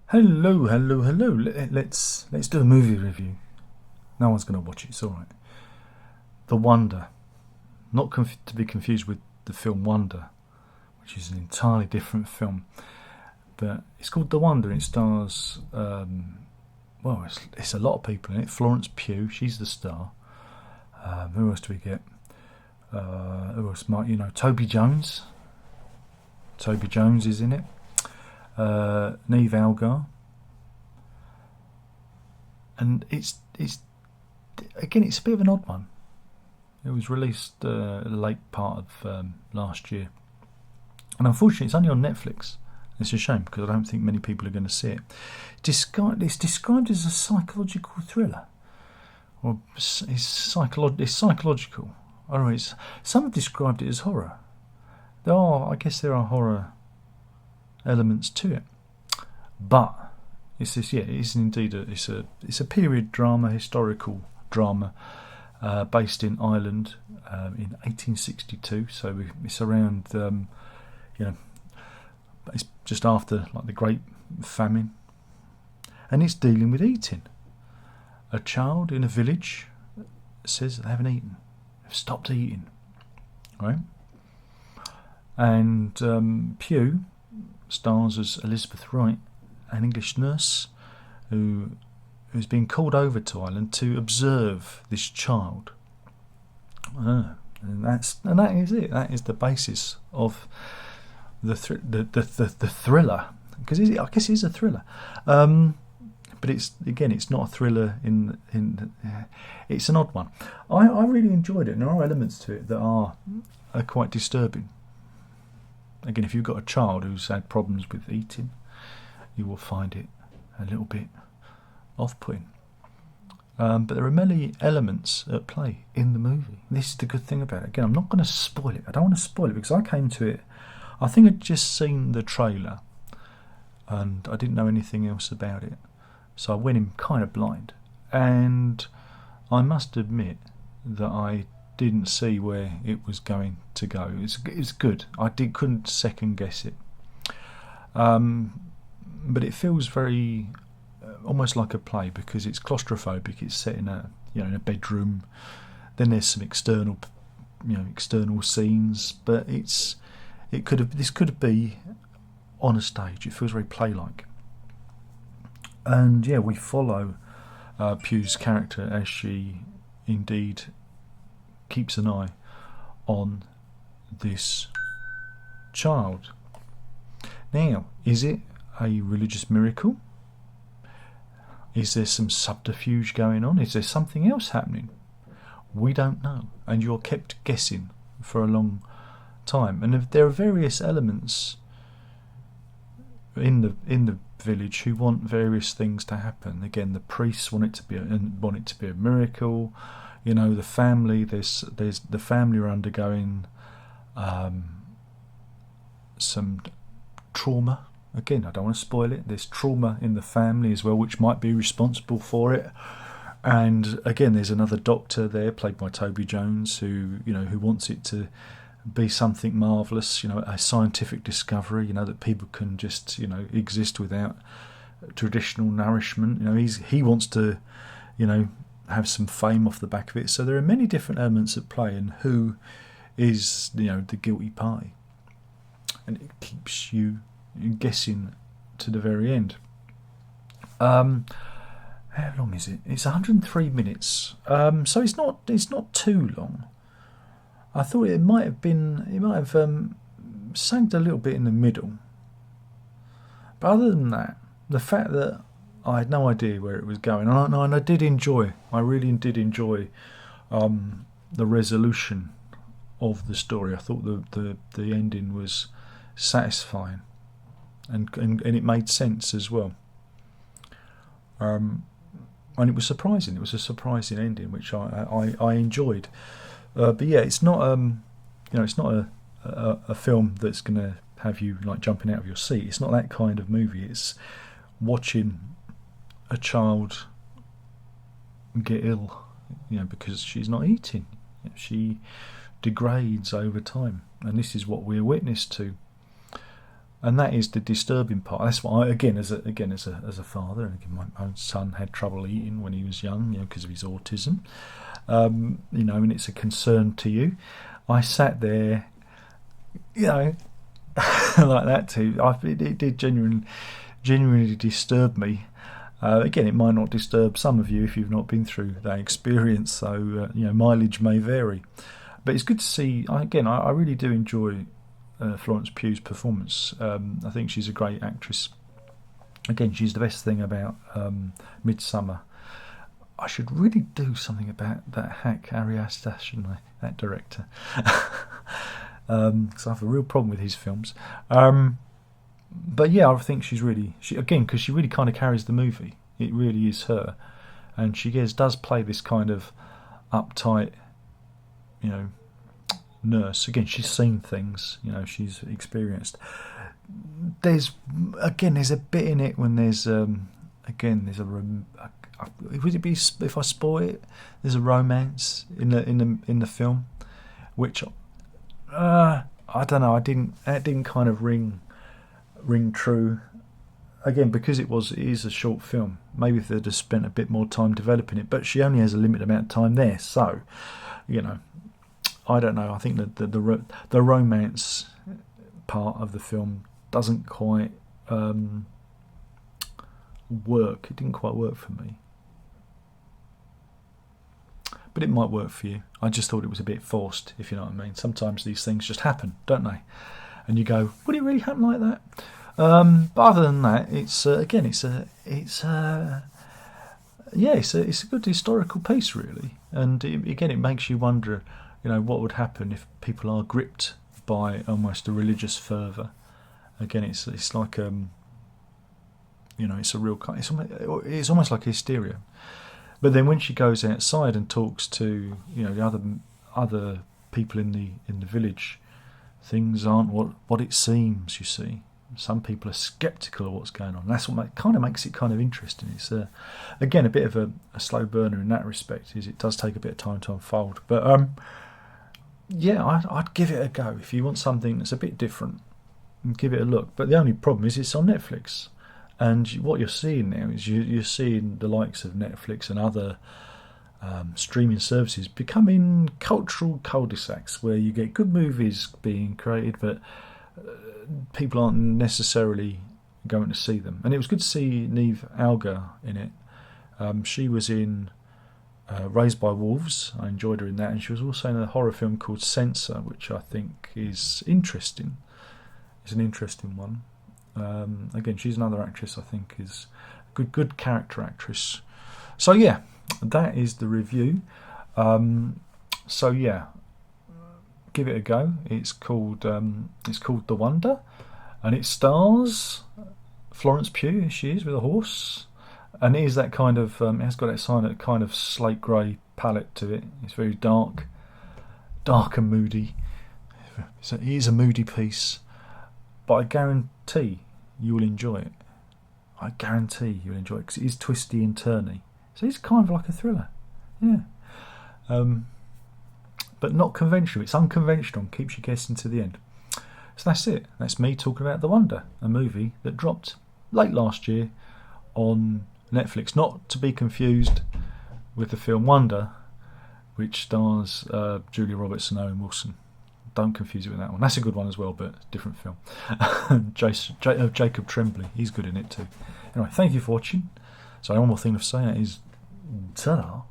Hello, hello, hello. Let's do a movie review. No one's going to watch it. It's all right. The Wonder, not to be confused with the film Wonder, which is an entirely different film. But it's called The Wonder. And it stars, it's a lot of people in it. Florence Pugh, she's the star. Who else do we get? Who else might Toby Jones. Toby Jones is in it. Niamh Algar, and it's again, it's a bit of an odd one. It was released the late part of last year, and unfortunately it's only on Netflix. It's a shame because I don't think many people are going to see it. It's described as a psychological thriller, or it's psychological. I don't know, some have described it as horror. I guess there are horror elements to it, but it's a period drama, historical drama, based in Ireland in 1862. So it's around, it's just after the Great Famine, and it's dealing with eating. A child in a village says they haven't eaten, they've stopped eating, right? And Pugh stars as Elizabeth Wright, an English nurse who's been called over to Ireland to observe this child. And that is it. That is the basis of the thriller, because I guess it is a thriller. But it's not a thriller it's an odd one. I really enjoyed it, and there are elements to it that are quite disturbing. Again, if you've got a child who's had problems with eating, you will find it a little bit off-putting. But there are many elements at play in the movie. This is the good thing about it. Again, I'm not going to spoil it. I don't want to spoil it because I came to it, I think I'd just seen the trailer and I didn't know anything else about it. So I went in kind of blind. And I must admit that I didn't see where it was going to go. It's good. Couldn't second guess it. But it feels very almost like a play because it's claustrophobic. It's set in in a bedroom. Then there's some external scenes, but this could be on a stage. It feels very play-like. And we follow Pugh's character as she indeed keeps an eye on this child. Now, is it a religious miracle? Is there some subterfuge going on? Is there something else happening? We don't know, and you're kept guessing for a long time. And there are various elements in the village who want various things to happen. Again, the priests want it to be a miracle. The family. There's the family are undergoing some trauma. Again, I don't want to spoil it. There's trauma in the family as well, which might be responsible for it. And again, there's another doctor there, played by Toby Jones, who wants it to be something marvellous. A scientific discovery. That people can just exist without traditional nourishment. He wants to have some fame off the back of it. So there are many different elements at play, and who is the guilty party, and it keeps you guessing to the very end. How long is it? It's 103 minutes. So it's not too long. I thought it might have sagged a little bit in the middle. But other than that, the fact that I had no idea where it was going, and I really did enjoy the resolution of the story. I thought the ending was satisfying, and it made sense as well. And it was surprising. It was a surprising ending, which I enjoyed. But it's not it's not a film that's going to have you jumping out of your seat. It's not that kind of movie. It's watching a child get ill, because she's not eating. She degrades over time, and this is what we're witness to. and that is the disturbing part. That's why, again, as a father, and again, my own son had trouble eating when he was young, because of his autism. And it's a concern to you. I sat there, like that too. It did genuinely disturb me. Again, it might not disturb some of you if you've not been through that experience, so mileage may vary. But it's good to see. I really do enjoy Florence Pugh's performance. I think she's a great actress. Again, she's the best thing about Midsummer. I should really do something about that hack Ari Aster, shouldn't I? That director. Because I have a real problem with his films. But yeah, I think she's really... because she really kind of carries the movie. It really is her. And she does play this kind of uptight, nurse. Again, she's seen things, she's experienced. There's a bit in it when there's would it be, if I spoil it, there's a romance in the film, which I don't know, that didn't kind of ring true. Again, because it is a short film, maybe if they'd have spent a bit more time developing it, but she only has a limited amount of time there, so I don't know. I think that the romance part of the film doesn't quite work. It didn't quite work for me. But it might work for you. I just thought it was a bit forced, if you know what I mean. Sometimes these things just happen, don't they? And you go, would it really happen like that? But other than that, it's a good historical piece, really. And it makes you wonder, what would happen if people are gripped by almost a religious fervour. Again, it's like it's a real kind. It's almost like hysteria. But then when she goes outside and talks to the other people in the village, things aren't what it seems. You see, some people are sceptical of what's going on. That's what kind of makes it kind of interesting. It's again a bit of a slow burner in that respect. Is it does take a bit of time to unfold. But I'd give it a go if you want something that's a bit different. Give it a look. But the only problem is it's on Netflix. And what you're seeing now is you're seeing the likes of Netflix and other streaming services becoming cultural cul-de-sacs where you get good movies being created, but people aren't necessarily going to see them. And it was good to see Niamh Algar in it. She was in Raised by Wolves. I enjoyed her in that. And she was also in a horror film called Censor, which I think is interesting. It's an interesting one. Again, she's another actress I think is a good character actress. So yeah, that is the review. Give it a go. It's called The Wonder, and it stars Florence Pugh. She is with a horse, and it is that kind of it has got that kind of slate grey palette to it. It's very dark and moody. So it is a moody piece, but I guarantee you will enjoy it. I guarantee you'll enjoy it because it is twisty and turny. So it's kind of like a thriller. Yeah. But not conventional. It's unconventional and keeps you guessing to the end. So that's it. That's me talking about The Wonder, a movie that dropped late last year on Netflix. Not to be confused with the film Wonder, which stars Julia Roberts and Owen Wilson. Don't confuse it with that one. That's a good one as well, but different film. Jacob Tremblay, he's good in it too. Anyway, thank you for watching. So one more thing to say is, ta-da.